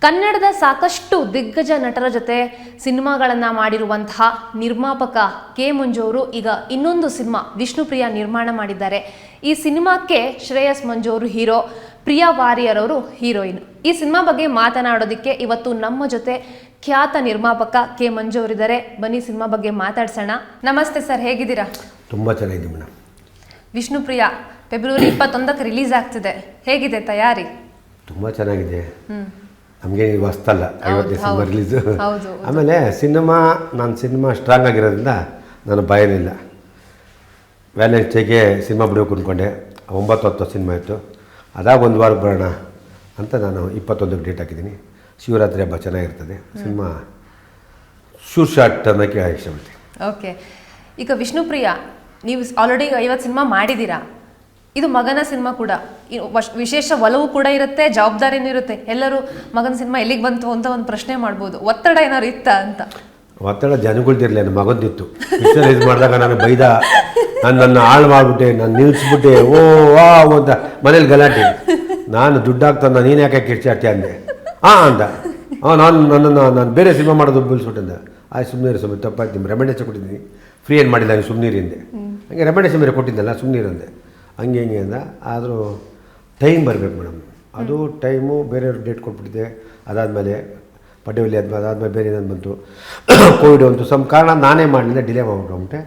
ಕನ್ನಡದ ಸಾಕಷ್ಟು ದಿಗ್ಗಜ ನಟರ ಜೊತೆ ಸಿನಿಮಾಗಳನ್ನು ಮಾಡಿರುವಂತಹ ನಿರ್ಮಾಪಕ ಕೆ ಮಂಜು ಅವರು ಈಗ ಇನ್ನೊಂದು ಸಿನಿಮಾ ವಿಷ್ಣುಪ್ರಿಯ ನಿರ್ಮಾಣ ಮಾಡಿದ್ದಾರೆ. ಈ ಸಿನಿಮಾಕ್ಕೆ ಶ್ರೇಯಸ್ ಮಂಜು ಅವರು ಹೀರೋ, ಪ್ರಿಯಾ ವಾರಿಯರ್ ಅವರು ಹೀರೋಯಿನ್. ಈ ಸಿನಿಮಾ ಬಗ್ಗೆ ಮಾತನಾಡೋದಕ್ಕೆ ಇವತ್ತು ನಮ್ಮ ಜೊತೆ ಖ್ಯಾತ ನಿರ್ಮಾಪಕ ಕೆ ಮಂಜು ಅವರಿದ್ದಾರೆ. ಬನ್ನಿ ಸಿನಿಮಾ ಬಗ್ಗೆ ಮಾತಾಡ್ಸೋಣ. ನಮಸ್ತೆ ಸರ್, ಹೇಗಿದ್ದೀರಾ? ತುಂಬ ಚೆನ್ನಾಗಿದೆ ಮೇಡಮ್. ವಿಷ್ಣುಪ್ರಿಯ ಫೆಬ್ರವರಿ 21ಕ್ಕೆ ರಿಲೀಸ್ ಆಗ್ತಿದೆ, ಹೇಗಿದೆ ತಯಾರಿ? ತುಂಬ ಚೆನ್ನಾಗಿದೆ. ನಮಗೆ ಹೊಸ್ತಲ್ಲ, 50 ಸಿನಿಮಾ ರಿಲೀಸು. ಆಮೇಲೆ ನಾನು ಸಿನಿಮಾ ಸ್ಟ್ರಾಂಗ್ ಆಗಿರೋದ್ರಿಂದ ನಾನು ಭಯನಿಲ್ಲ. ವ್ಯಾಲೆಂಟೈನ್ಸ್ ಡೇಗೆ ಸಿನಿಮಾ ಬಿಡಬೇಕು ಅಂದ್ಕೊಂಡೆ, 9-10 ಸಿನಿಮಾ ಇತ್ತು. ಅದಾಗ ಒಂದು ವಾರ ಬರೋಣ ಅಂತ ನಾನು 21ಕ್ಕೆ ಡೇಟ್ ಹಾಕಿದ್ದೀನಿ. ಶಿವರಾತ್ರಿ ಹಬ್ಬ ಚೆನ್ನಾಗಿರ್ತದೆ. ಸಿನಿಮಾ ಶೂಟ್ ಶಾಟ್ ಅನ್ನೋಕ್ಕೆ ಇಷ್ಟಪಡ್ತೀನಿ. ಓಕೆ, ಈಗ ವಿಷ್ಣುಪ್ರಿಯ ನೀವು ಆಲ್ರೆಡಿ 50 ಸಿನಿಮಾ ಮಾಡಿದ್ದೀರಾ. ಇದು ಮಗನ ಸಿನಿಮಾ ಕೂಡ, ವಿಶೇಷ ಒಲವು ಕೂಡ ಇರುತ್ತೆ, ಜವಾಬ್ದಾರಿನೂ ಇರುತ್ತೆ. ಎಲ್ಲರೂ ಮಗನ ಸಿನಿಮಾ ಎಲ್ಲಿಗೆ ಬಂತು ಅಂತ ಒಂದು ಪ್ರಶ್ನೆ ಮಾಡ್ಬೋದು. ಒತ್ತಡ ಏನಾದ್ರು ಇತ್ತ ಅಂತ? ಒತ್ತಡ ಜನಗಳ್ದಿರಲಿ, ನನ್ನ ಮಗಂದಿತ್ತು. ಪಿಕ್ಚರೈಸ್ ಮಾಡಿದಾಗ ನಾನು ಬೈದ, ನನ್ನ ಹಾಳು ಮಾಡಿಬಿಟ್ಟೆ, ನಾನು ನಿಲ್ಲಿಸ್ಬಿಟ್ಟೆ, ಓ ವಾ ಅಂತ ಮನೇಲಿ ಗಲಾಟೆ. ನಾನು ದುಡ್ಡಾಗ್ತಾನ, ನೀನು ಯಾಕೆ ಕಿರ್ಚಾಡ್ತೀಯ ಅಂದೆ. ಅಂದ ನಾನು ಬೇರೆ ಸಿನಿಮಾ ಮಾಡೋದು ಬಿಲ್ಸ್ಬಿಟ್ಟಂದ. ಸುಮ್ಮನೆ ಸುಮ್ಮನೆ ತಪ್ಪಾಯ್ತು, ನಿಮ್ಮ ರೆಮಿಡೇಷನ್ ಕೊಟ್ಟಿದ್ದೀನಿ, ಫ್ರೀ ಏನು ಮಾಡಿಲ್ಲ, ನೀವು ಸುಮ್ಮನೀರಿಂದೆ. ಹಂಗೆ ರೆಮಿಡೇಷನ್ ಬೇರೆ ಕೊಟ್ಟಿದ್ದಲ್ಲ, ಸುಮ್ಮನೀರಂದೆ. ಹಂಗೆ ಹಿಂಗೆ ಅಂದ. ಆದರೂ ಟೈಮ್ ಬರಬೇಕು ಮೇಡಮ್, ಅದು ಟೈಮು ಬೇರೆಯವ್ರಿಗೆ ಡೇಟ್ ಕೊಟ್ಬಿಟ್ಟಿದ್ದೆ. ಅದಾದಮೇಲೆ ಪಡ್ಡೆವಲ್ಲಿ ಅದಾದಮೇಲೆ ಬೇರೆ ಏನಾದ್ರು ಬಂತು, ಕೋವಿಡ್ ಅಂತು, ಕಾರಣ ನಾನೇ ಮಾಡಲಿಲ್ಲ, ಡಿಲೇ ಮಾಡ್ಬಿಟ್ಟೆ.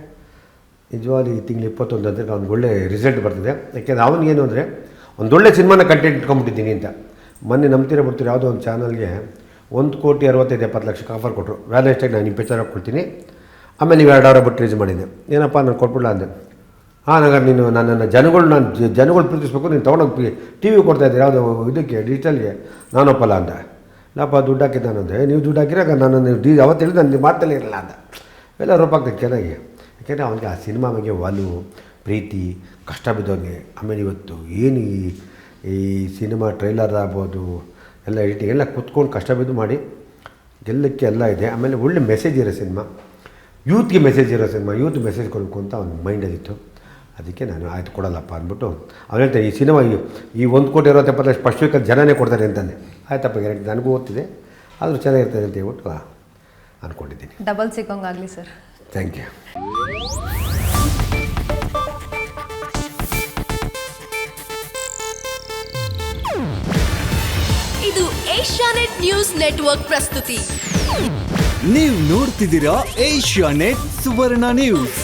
ನಿಜವಾಗ್ಲೂ ಈ ತಿಂಗಳು 21 ಅಂದರೆ ಅವ್ನಿಗೆ ಒಳ್ಳೆ ರಿಸಲ್ಟ್ ಬರ್ತದೆ. ಯಾಕೆಂದರೆ ಅವನಿಗೇನು ಅಂದರೆ ಒಂದೊಳ್ಳೆ ಸಿನಿಮಾನ ಕಂಟೆಂಟ್ ಇಟ್ಕೊಂಡ್ಬಿಟ್ಟಿದ್ದೀನಿ ಅಂತ. ಮೊನ್ನೆ ನಂಬ್ತೀರ ಬಿಡ್ತೀರಿ, ಯಾವುದೋ ಒಂದು ಚಾನಲ್ಗೆ 1,65,70,00,000 ಆಫರ್ ಕೊಟ್ಟರು. ವ್ಯಾಲೆಂಟೈನ್ಸ್ ಡೇಗೆ ನಾನು ನಿಮ್ಮ ಪಿಕ್ಚರ್ ಕೊಡ್ತೀನಿ, ಆಮೇಲೆ ನೀವು 2 ಅವರ್ ಬಿಟ್ಟು ರಿಲೀಸ್ ಮಾಡಿದ್ದೆ. ಏನಪ್ಪ ನಾನು ಕೊಟ್ಬಿಡಲ್ಲ ಅಂದೆ. ನಂಗೆ ನೀನು ನನ್ನನ್ನು ಜನಗಳು ಪ್ರೀತಿಸ್ಬೇಕು, ನೀನು ತೊಗೊಂಡೋಗಿ ಟಿ ವಿ ಕೊಡ್ತಾಯಿದ್ದೀರಿ ಯಾವುದೋ ಇದಕ್ಕೆ ಡಿಜಿಟಲ್ಗೆ, ನಾನೊಪ್ಪಲ್ಲ ಅಂದ. ಇಲ್ಲಪ್ಪ ದುಡ್ಡು ಹಾಕಿದ್ದ ನಾನಂದೆ. ನೀವು ದುಡ್ಡು ಹಾಕಿರಾಗ ನನ್ನನ್ನು ಅವತ್ತು ಹೇಳಿದ ನಾನು ಮಾಡ್ತಲೇ ಇರಲ್ಲ ಅಂದ. ಎಲ್ಲ ರೂಪಾಗ್ತದೆ ಚೆನ್ನಾಗಿ. ಯಾಕೆಂದರೆ ಅವನಿಗೆ ಆ ಸಿನಿಮಾ ಬಗ್ಗೆ ಒಲವು, ಪ್ರೀತಿ, ಕಷ್ಟ ಬಿದ್ದವನಿಗೆ. ಆಮೇಲೆ ಇವತ್ತು ಏನು ಈ ಸಿನಿಮಾ ಟ್ರೈಲರ್ ಆಗ್ಬೋದು, ಎಲ್ಲ ಎಡಿಟಿಂಗ್ ಎಲ್ಲ ಕುತ್ಕೊಂಡು ಕಷ್ಟ ಬಿದ್ದು ಮಾಡಿ ಗೆಲ್ಲಕ್ಕೆ ಎಲ್ಲ ಇದೆ. ಆಮೇಲೆ ಒಳ್ಳೆ ಮೆಸೇಜ್ ಇರೋ ಸಿನಿಮಾ, ಯೂತ್ಗೆ ಮೆಸೇಜ್ ಇರೋ ಸಿನಿಮಾ, ಯೂತ್ ಮೆಸೇಜ್ ಕೊಡಬೇಕು ಅಂತ ಅವ್ನ ಮೈಂಡಲ್ಲಿತ್ತು. ಅದಕ್ಕೆ ನಾನು ಆಯ್ತು ಕೊಡಲ್ಲಪ್ಪ ಅಂದ್ಬಿಟ್ಟು ಅವ್ನು ಹೇಳ್ತಾರೆ, ಈ ಸಿನಿಮಾ ಈ 1,70,00,000 ಫಸ್ಟ್ ವೀಕಲ್ಲಿ ಜನನೇ ಕೊಡ್ತಾರೆ ಅಂತಂದೆ. ಆಯ್ತಪ್ಪ, ನನಗೂ ಓದ್ತಿದೆ, ಆದರೂ ಚೆನ್ನಾಗಿರ್ತದೆ ಅಂತ ಹೇಳ್ಬಿಟ್ಟು ಅಂದ್ಕೊಂಡಿದ್ದೀನಿ. ಡಬಲ್ ಸಿಕ್ಕಂಗಾಗಲಿ ಸರ್. Thank you. ಇದು ಏಷ್ಯಾನೆಟ್ ನ್ಯೂಸ್ ನೆಟ್ವರ್ಕ್ ಪ್ರಸ್ತುತಿ. ನೀವು ನೋಡ್ತಿದ್ದೀರಾ ಏಷ್ಯಾನೆಟ್ ಸುವರ್ಣ ನ್ಯೂಸ್.